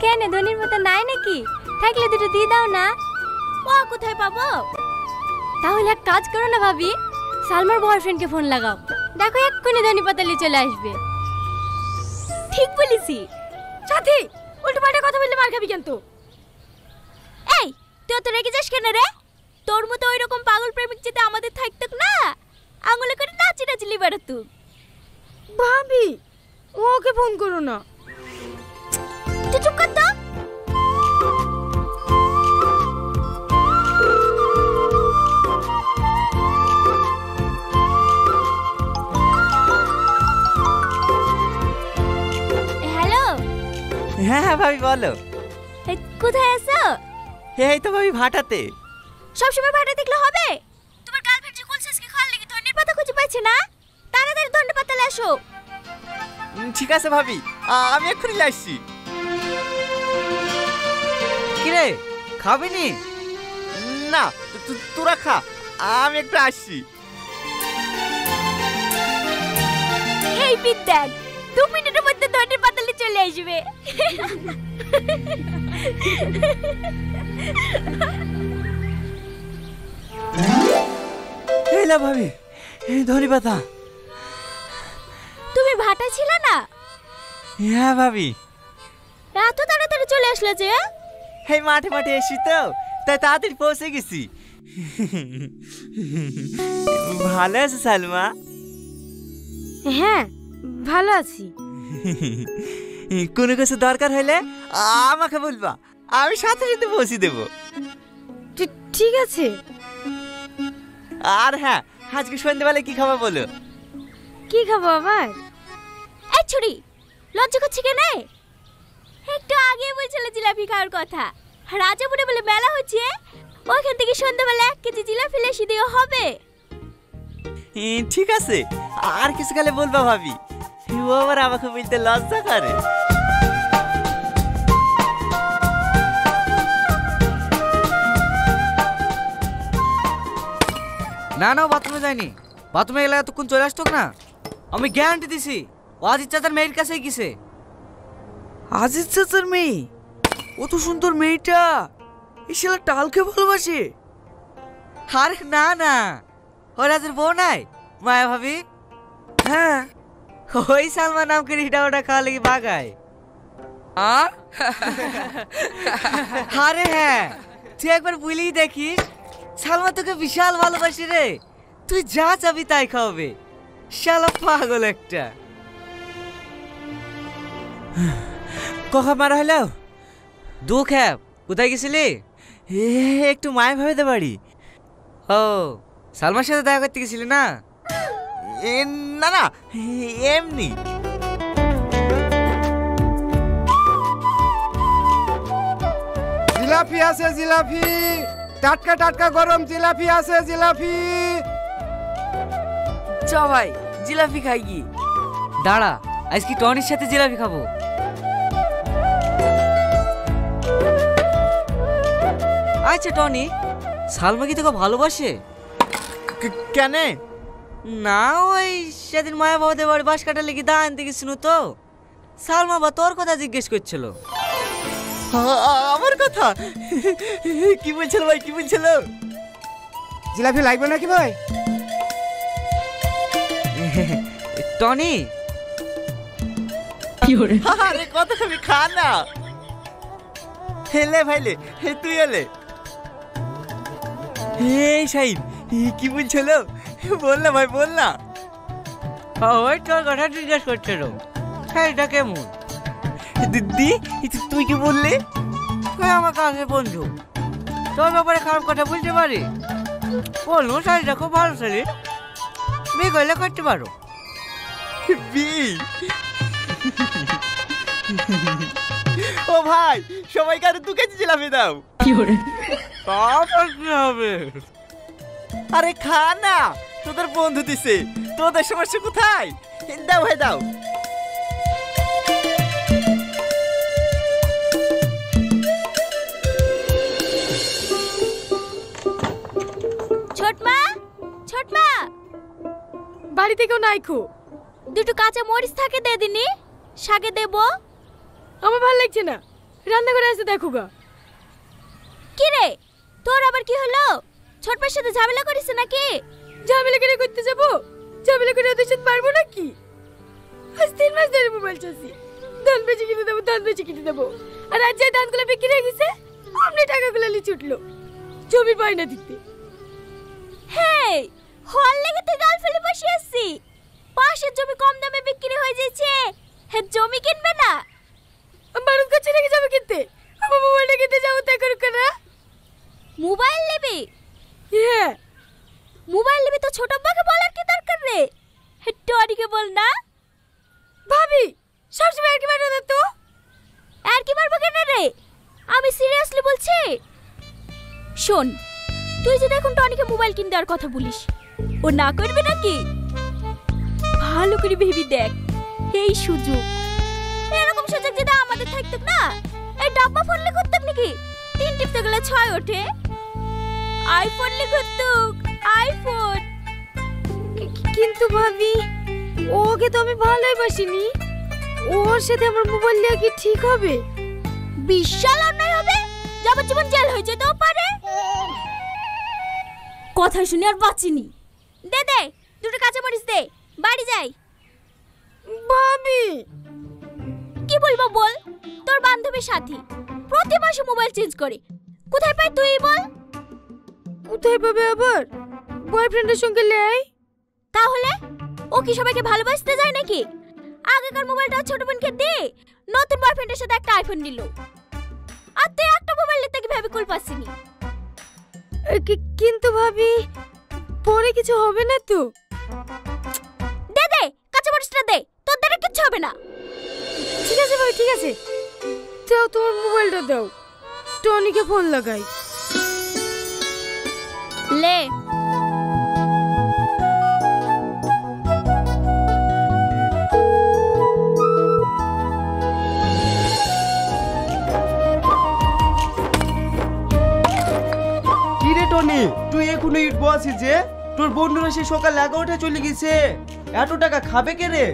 কেন ধনির মতো নাই নাকি? থাকলে দুটো দিয়ে দাও না। ও কোথায় পাবো? তাহলে এক কাজ করো না ভাবি, সালমার বয়ফ্রেন্ডকে ফোন লাগাও, দেখো এক্ষুনি ধনী পাতালি চলে আসবে। ঠিক বলেছি। সাথী, উল্টো পাল্টা কথা বললে মার খাবি কিন্তু। এই তুই তো রেগে যাস কেন রে? তোর মতো ওই রকম পাগল প্রেমিক যদি আমাদের থাকতো না, আঙুলে করে নাচি নাচলি বেড়াতো। ভাবি, ওকে ফোন করো না। তুই চুপ কর তো। হ্যালো। হ্যাঁ হ্যাঁ ভাবি বলো। কোথায় আছো? এই তো ভাবি ভাটাতে। সবসময় ভাটা দেখলে হবে? তোমার গার্লফ্রেন্ড যে কুলসেসকে খাওয়ার লাগি ধনের পাতা খুঁজে পাইছে না, তাড়াতাড়ি ধনের পাতালে আসো। ঠিক আছে ভাবি, আমি এক্ষুনি আসছি। কিরে খাবি নি? না তোরা খা, আমি একটু আসছি। এই বিদ্যাক 2 মিনিটের মধ্যে ধনের পাতালে চলে আসবে। এলা ভাবি, ধনী পাতা। তুমি ভাটা ছিল না? হ্যাঁ ভাবি। এত তাড়াতাড়ি চলে আসলে যে? এই মাঠে মাঠে এসি তো, তাই তাড়াতাড়ি পৌঁছে গেছি। ভালো আছে সালমা? হ্যাঁ ভালো আছি। কোনো কিছু দরকার হলে আমাকে বলবা, আমি সাথে সাথে পৌঁছে দেবো। ঠিক আছে। আর হ্যাঁ, আজকে সন্ধ্যাবেলায় কি খাবো বলো? কি খাবো আবার? এই ছুরি, লজ্জা করছে কেন? একটু আগে বলছিল জিলাপি খাওয়ার কথা। রাজাপুরে বলে মেলা হচ্ছে, ওইখান থেকে সন্ধ্যাবেলা 1 কেজি জিলাপি লেসি দিয়ে হবে। ঠিক আছে, আর কিছু খালে বলবা ভাবি, ও আবার আমাকে বলতে লজ্জা করে। না না, বাথরুমে যায়নি। বাথরুমে গেলে এতক্ষণ চলে আসতো না। আমি গ্যারান্টি দিছি ও আজিজ চাচার মেয়ের কাছেই গেছে। আজিজ চাচার মেয়ে? অত সুন্দর মেয়েটা এই শালা টালকে ভালোবাসে? আরে না না, ও রাজের বউ নাই মায়া ভাবি? হ্যাঁ, ওই সালমান নাম করে হিটা ওটা খাওয়া লেগে বাগায়। আরে হ্যাঁ, তুই একবার বলেই দেখিস, সালমা তোকে বিশাল ভালোবাসি রে। তুই যা চাবি তাই খাওয়াবে। শালা পাগল একটা। কখন মারা হলো? দুঃখ হ্যাপ। কোথায় গেছিলি? একটু মায়ের ভাবিতে বাড়ি। ও, সালমার সাথে দেখা করতে গেছিলি না? না না, এমনি। জিলাপি আছে, জিলাপি টাটকা টাটকা গরম জিলাপি আছে, জিলাপি। চ ভাই জিলাপি খাই কি? দাঁড়া, আজকে টনির সাথে জিলাপি খাবো। আচ্ছা টনি, সালমা কি তোকে ভালোবাসে? কেন? না, ওই সেদিন মায়া বাবাদের বাড়ি বাস কাটা লেগে দা আনতে গেছিল তো, সালমা বা তোর কথা জিজ্ঞেস করছিল। আমার কথা? কি বলছিল ভাই, কি বলছিল? জিলাপি লাগবে নাকি ভাই? টনি, আরে কত খাবি, খা না। হেলে ভাইলে, তুই এলে। এই সাইদ, কি বলছিল? বল না ভাই, বল না। ওই তোর কথা জিজ্ঞেস করছিল, সেইটা কেমন? দিদি, তুই কি বললি? তুই আমার কাছে বন্ধু, তোর ব্যাপারে খারাপ কথা বলতে পারি? বলুন, শাড়িটা খুব ভালো শাড়ি, বিয়ে করলে করতে পারো। ও ভাই, সবাইকে আরো 2 কেজি জিলাপি দাও। তারপর কি হবে? আরে খা না, তোদের বন্ধু দিছে, তোদের সমস্যা কোথায়? দাও ভাই দাও। ছোটমা, ছোটমা, বাড়িতে কেউ নাই খো? দুটো কাঁচা মরিচ থাকে দে দিনি, শাকে দেবো। আমার ভালো লাগছে না, রান্না করে আসতে দেখো গা। কি রে তোর আবার কি হলো? ছোটপার সাথে ঝামেলা করিস নাকি? ঝামেলা করে করতে যাবো? ঝামেলা করে ওদের সাথে পারবো নাকি? আজ 3 মাস ধরে মোবাইল চাচ্ছি, ধান বেচে কিনে দেবো, ধান বেচে কিনে দেবো, আর আজ যে ধানগুলো বিক্রি হয়ে গেছে আপনি টাকাগুলো লি ছুটলো জমি পাই না দিতে। হ্যাঁ হল লেগে তুই গাল ফেলে বসে আসছি, পাশের জমি কম দামে বিক্রি হয়ে যাচ্ছে, হ্যাঁ জমি কিনবে না? বারুদ কাছে রেখে যাবে কিনতে, আমার মোবাইলটা কিনতে যাবো তাই করুক না। মোবাইল নেবে? হ্যাঁ মোবাইল নেবে তো ছোট আব্বাকে বলার কি দরকার রে? টনিকে বল না। ভাবি সবসময় আর কি মারো না তো? আর কি মারবো কেন রে? আমি সিরিয়াসলি বলছি। শোন তুই যদি এখন টনিকে মোবাইল কিনে দেওয়ার কথা বলিস, ও না করবে নাকি? ভালো করে ভেবে দেখ, এই সুযোগ, এরকম সুযোগ যদি আমাদের থাকতো না, এই ডাব্বা ফোন লে করতাম নাকি? 3 টিপতে গেলে 6 ওঠে। আইফোন লে করতুক, আইফোন। কিন্তু ভাবি ওকে তো আমি ভালোই বাসিনি, ওর সাথে আমার মোবাইল নিয়ে কি ঠিক হবে? বিশাল অন্যায় হবে, যাবজ্জীবন জেল হয়ে যেতেও পারে। কথা শুনে আর বাঁচিনি। দে দে 2টো কাঁচামরিচ দে, বাড়ি যাই। ভাবি কি বলবো বল, তোর বান্ধবীর সাথী প্রতি মাসে মোবাইল চেঞ্জ করে, কোথায় পাই তুই বল? কোথায় পাবে আবার? বয়ফ্রেন্ডের সঙ্গে লেই। তাহলে ও কি সবাইকে ভালোবাসতে যায় নাকি? আগেকার মোবাইলটা ছোট বোনকে দে, নতুন বয়ফ্রেন্ডের সাথে একটা আইফোন নিল, আর তুই একটা মোবাইল নিতে কি ভাবি কুল পাসিনি? কিন্তু ভাবি পরে কিছু হবে না তো? দে দে কাঁচামরিচটা দে, তোর দ্বারা কিচ্ছু হবে না। ঠিক আছে ভাই ঠিক আছে, দাও তোমার মোবাইলটা দাও, টনিকে ফোন লাগাই। লে টনি, তুই এখনো ইট বসিস যে? তোর বন্ধুরা সে সকাল 11টায় চলে গেছে, এত টাকা খাবে কে রে?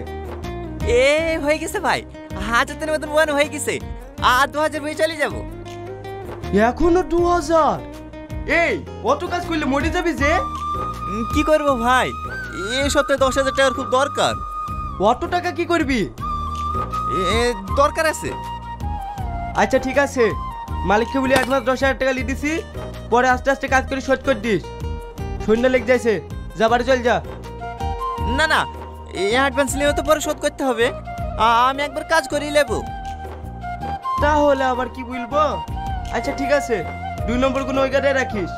এ হয়ে গেছে ভাই, 1000 মতন ওয়ান হয়ে গেছে, আর 2000 বই চলে যাব। এখনো 2000? এই অত কাজ করলে মরে যাবি যে। কি করব ভাই, এই সপ্তাহে 10,000 টাকার খুব দরকার। অত টাকা কি করবি? দরকার আছে। আচ্ছা ঠিক আছে, মালিককে বলি অ্যাডভান্স 10,000 টাকা লিয়ে দিছি, পরে আস্তে আস্তে কাজ করে শোধ করে দিস। সন্ধ্যা লেগে যাইছে, যা বাড়ি চল যা। না না, এই অ্যাডভান্স নিয়ে তো পরে শোধ করতে হবে, আমি একবার কাজ করেই নেব। তাহলে আবার কি বলবো? আচ্ছা ঠিক আছে, 2 নম্বর কোনো ওই গাড়ি রাখিস।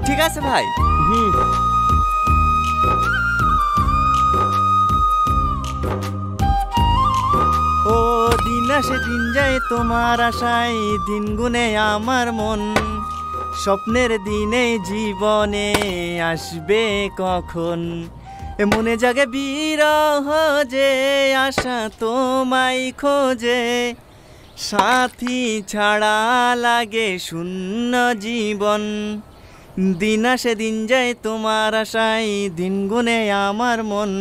ঠিক আছে ভাই। ও দিন আসে দিন যায় তোমার আশায়, দিন গুনে আমার মন, স্বপ্নের দিনে জীবনে আসবে কখন? মনে জাগে বিরহ যে আশা তোমায় খোঁজে, সাথী ছাড়া লাগে শূন্য জীবন। দিন আসে দিন যায় তোমার আশায়, দিন গুনে আমার মন,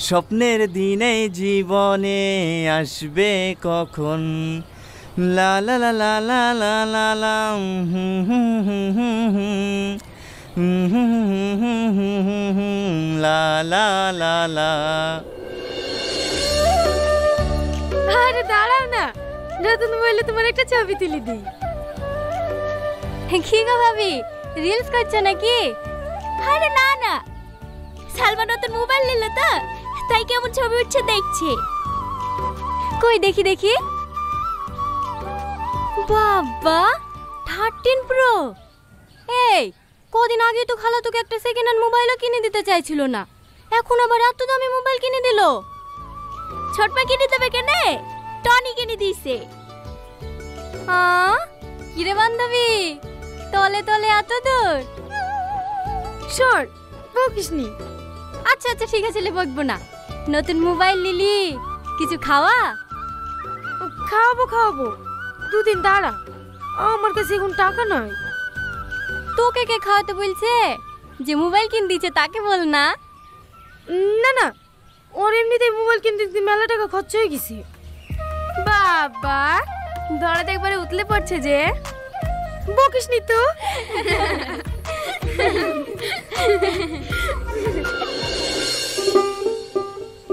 স্বপ্নের দিনে জীবনে আসবে কখন? লা লা লা লা লা লা লা লা লা লা লা লা। আরে দাঁড়াও না, নতুন মোবাইলে তোমার একটা ছবি তুলে দিই। কি গো ভাবি, রিলস করছো নাকি? আরে না না, সালমা নতুন মোবাইল নিল তো, তাই কেমন ছবি উঠছে দেখছে। কই দেখি দেখি। বাবা 13 প্রো। এই কদিন আগে তো খালা তোকে একটা সেকেন্ড হ্যান্ড মোবাইলও কিনে দিতে চাইছিল না, এখন আবার এত দামি মোবাইল কিনে দিল। ছোটপা কিনে দেবে কেনে? টনি কিনে দিয়েছে। কিরে বান্ধবী, তলে তলে এত দূর? শোন বকিসনি। আচ্ছা আচ্ছা ঠিক আছে, বকবো না। নতুন মোবাইল নিলি, কিছু খাওয়া? খাওয়াবো খাওয়াবো, 2 দিন দাঁড়া, আমার কাছে এখন টাকা নাই। তোকে কে খাওয়াতে বলছে? যে মোবাইল কিনে দিয়েছে তাকে বল না। না না, ওর এমনিতেই মোবাইল কিনতে দিতে মেলা টাকা খরচ হয়ে গেছে। বাবা দড়াতে একবারে উতলে পড়ছে যে। বকিসনি তো।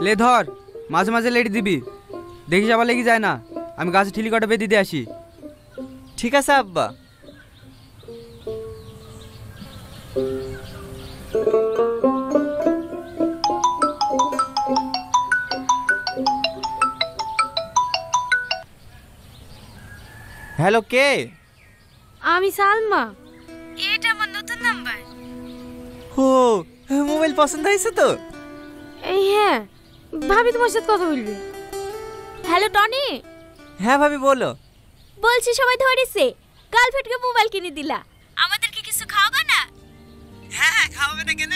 লে ধর, মাঝে মাঝে লেট দিবি, দেখিস আবার লেগে যায় না। আমি গাছে ঠিলি কটা বেঁধে দিয়ে আসি। ঠিক আছে আব্বা। হ্যালো, কে? আমি সালমা। এটা আমার নতুন নাম্বার। ও, মোবাইল পছন্দ হয়েছে তো? এই হ্যাঁ, ভাবি তোমার সাথে কথা বলবে। Hello Tony. হ্যাঁ ভাবি বলো। বলছি সবাই ধরেছে, গার্লফ্রেন্ডকে মোবাইল কিনে দিলা, আমাদেরকে কিছু খাওয়াবে না? হ্যাঁ, খাওয়াবে না কেন?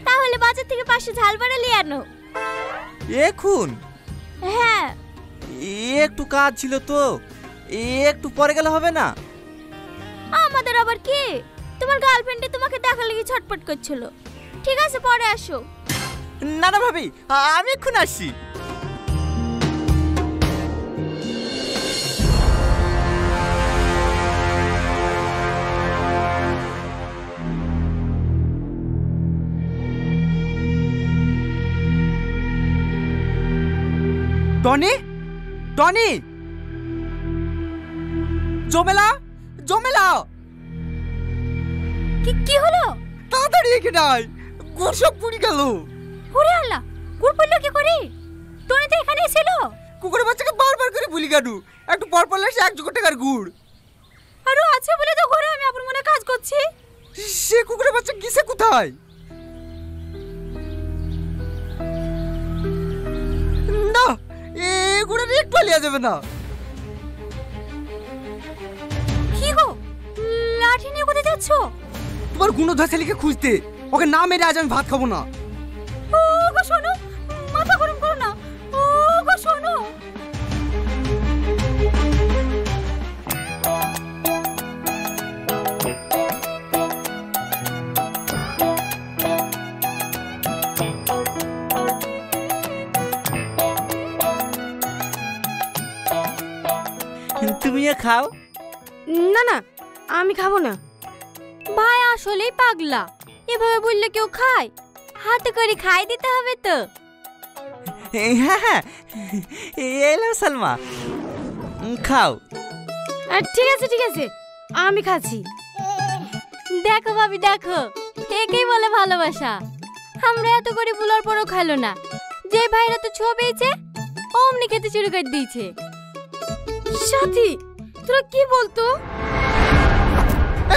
তাহলে বাজার থেকে 500 ঝাল বাড়া নিয়ে আনো। এখন? হ্যাঁ। একটু কাজ ছিল তো, একটু পরে গেলে হবে না? আমাদের আবার কি, তোমার গার্লফ্রেন্ডে তোমাকে দেখা লাগি ছটপট করছিল। ঠিক আছে, পরে আসো। না না ভাবি, আমি এখন আসছি। টনি, টনি, জমেলা, জমেলা, কি হলো? তাড়াতাড়ি এখানে আয়, গুড় সব পুড়ে গেল। ওরে আল্লাহ, গুড় পড়লো কি করে? টনি তো এখানে ছিল। কুকুরের বাচ্চাকে বারবার করে ভুলি কেন? একটু পর পর সে 1 টাকার গুড়। আরো আছে বলে তো ঘরে আমি আপন মনে কাজ করছি। সে কুকুরের বাচ্চা গিয়েছে কোথায়? না, এগুলো একটু লিয়া যাবে না। কি গো, লাঠি নিয়ে কোথায় যাচ্ছ? তোমার গুণধর খুঁজতে, ওকে না মেরে আজ আমি ভাত খাবো না। ও গো শোনো, মাথা গরম করো না। ও গো শোনো। তুমিও খাও। না না, আমি খাবো না। ভাই আসলেই পাগলা, এভাবে বললে কেউ খায়? হাতে করে খাই দিতে হবে তো। হ্যাঁ হ্যাঁ, এলো সালমা, খাও। ঠিক আছে ঠিক আছে, আমি খাচ্ছি। দেখো ভাবি দেখো, একেই বলে ভালোবাসা। আমরা এত করে বুলার পরও খাইলো না, যে ভাইরা তো ছোঁয়া পেয়েছে অমনি খেতে শুরু করে দিয়েছে। সাথী, তোরা কি বলতো?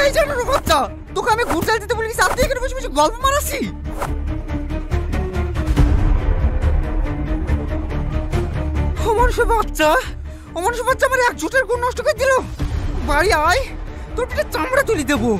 এই জানোর বাচ্চা, তোকে আমি ঘুর চাল দিতে বলি, সাথে এখানে বসে বসে গল্প মারাছি। অমানুষের বাচ্চা, অমানুষের বাচ্চা আমার 1 গুড় নষ্ট করে দিল। বাড়ি আয়, তোর পিঠে চামড়া তুলি দেবো।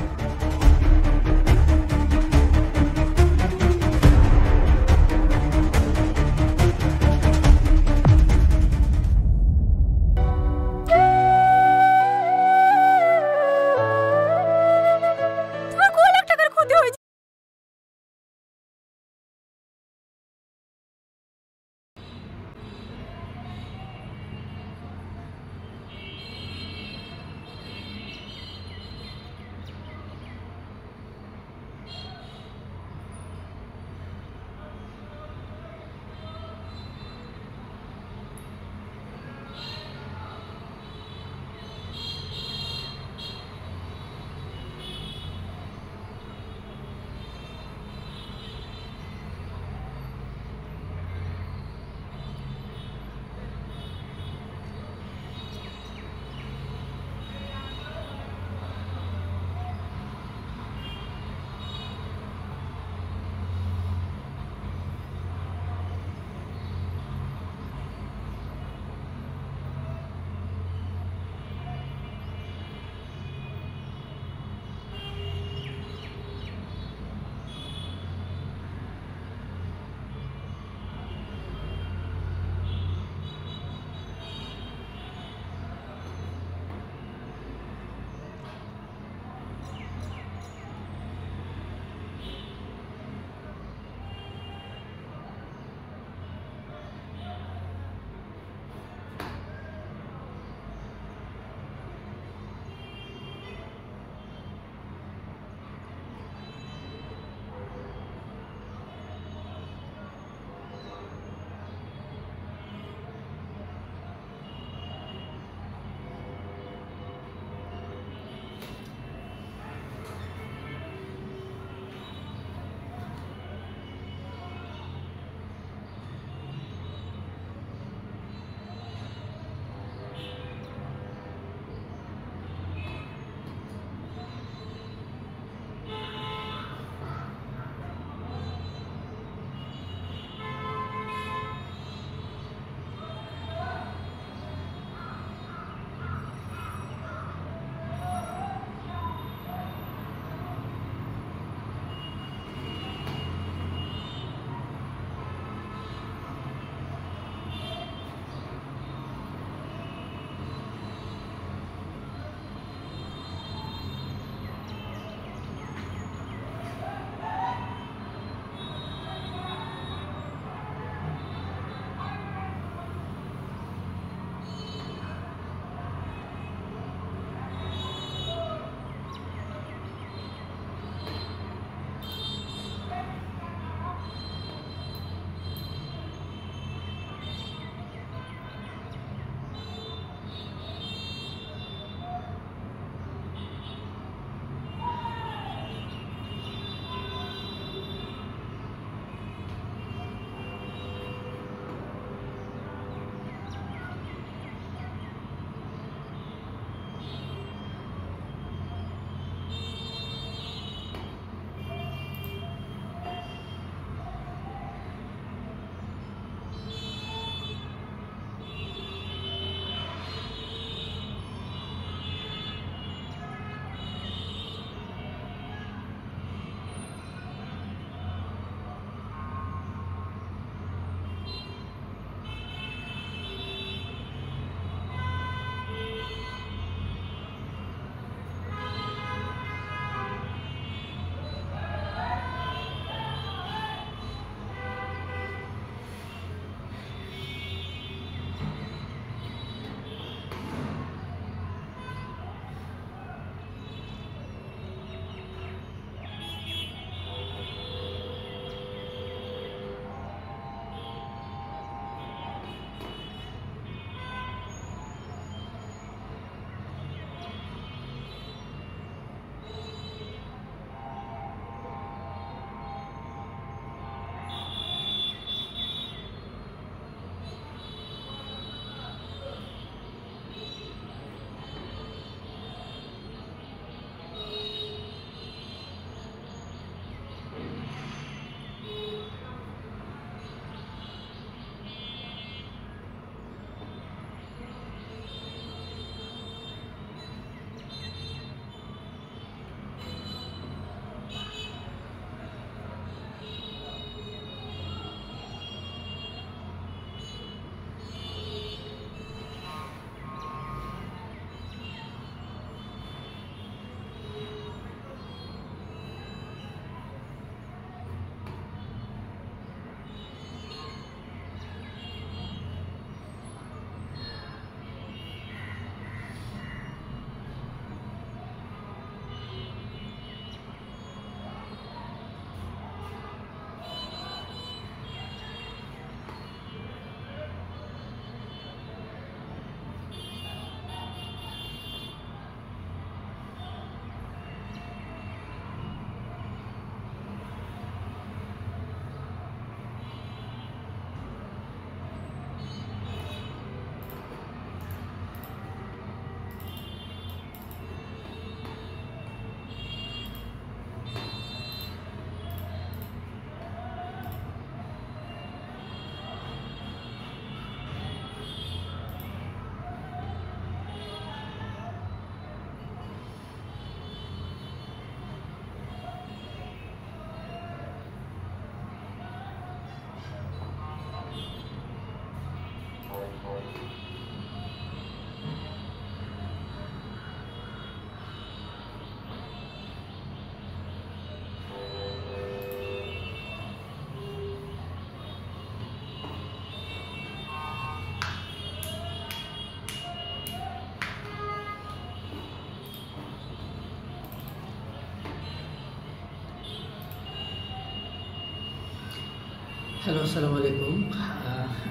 হ্যালো, আসসালামু আলাইকুম।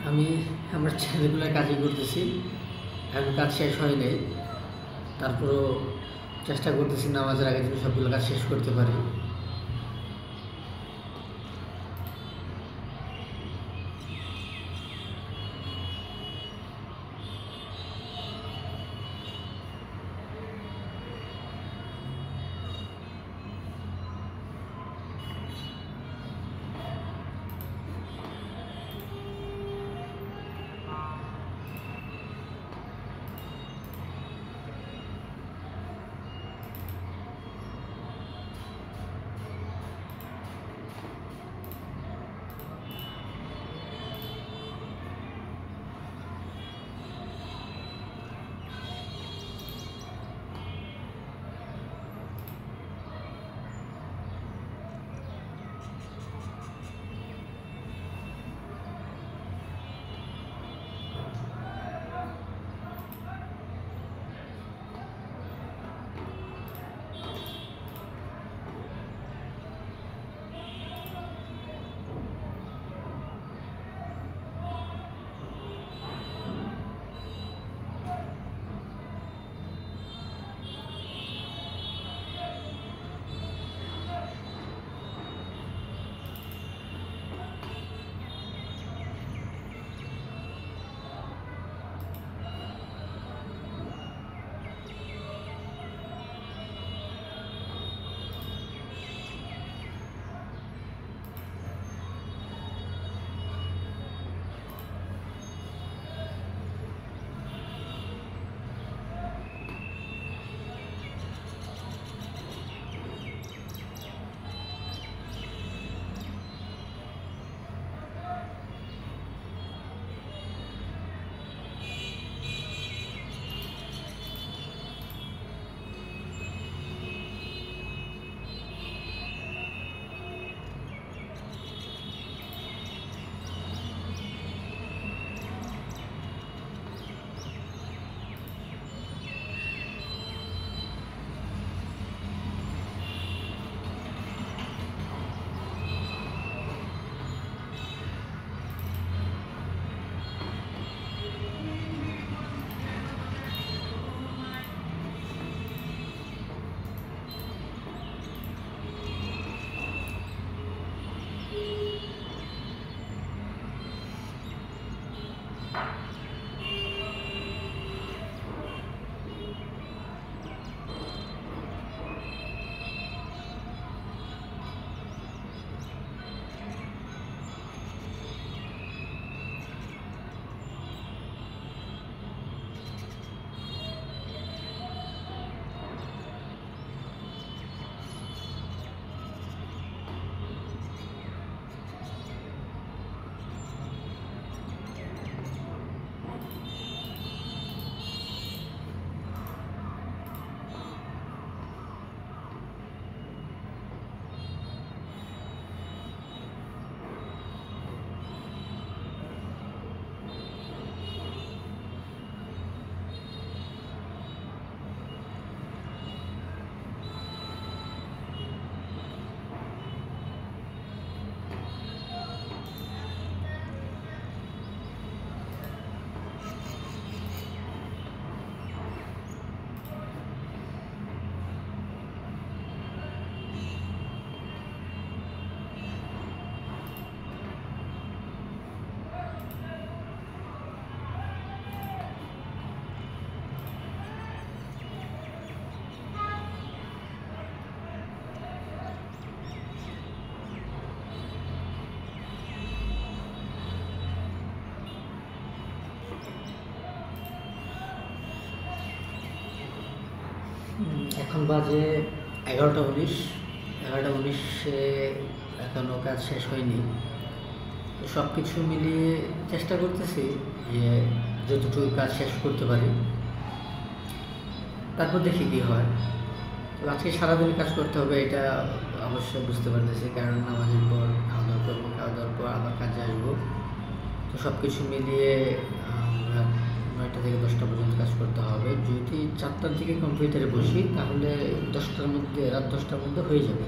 আমি আমার ছেলেগুলোর কাজই করতেছি, এখন কাজ শেষ হয় নাই, তারপরও চেষ্টা করতেছি নামাজের আগে যেন সবগুলো কাজ শেষ করতে পারি। এখন বাজে 11:19। 11:19-এ এখনও কাজ শেষ হয়নি। তো সব কিছু মিলিয়ে চেষ্টা করতেছি যে যতটুকু কাজ শেষ করতে পারি, তারপর দেখি কী হয়। তো আজকে সারাদিন কাজ করতে হবে এটা অবশ্যই বুঝতে পারতেছি, কারণ নামাজের পর খাওয়া দাওয়া করবো, খাওয়া দাওয়ার পর আবার কাজে আসবো। তো সব কিছু মিলিয়ে 9টা থেকে 10টা পর্যন্ত কাজ করতে হবে। যদি 4টার দিকে কম্পিউটারে বসি তাহলে রাত 10টার মধ্যে হয়ে যাবে।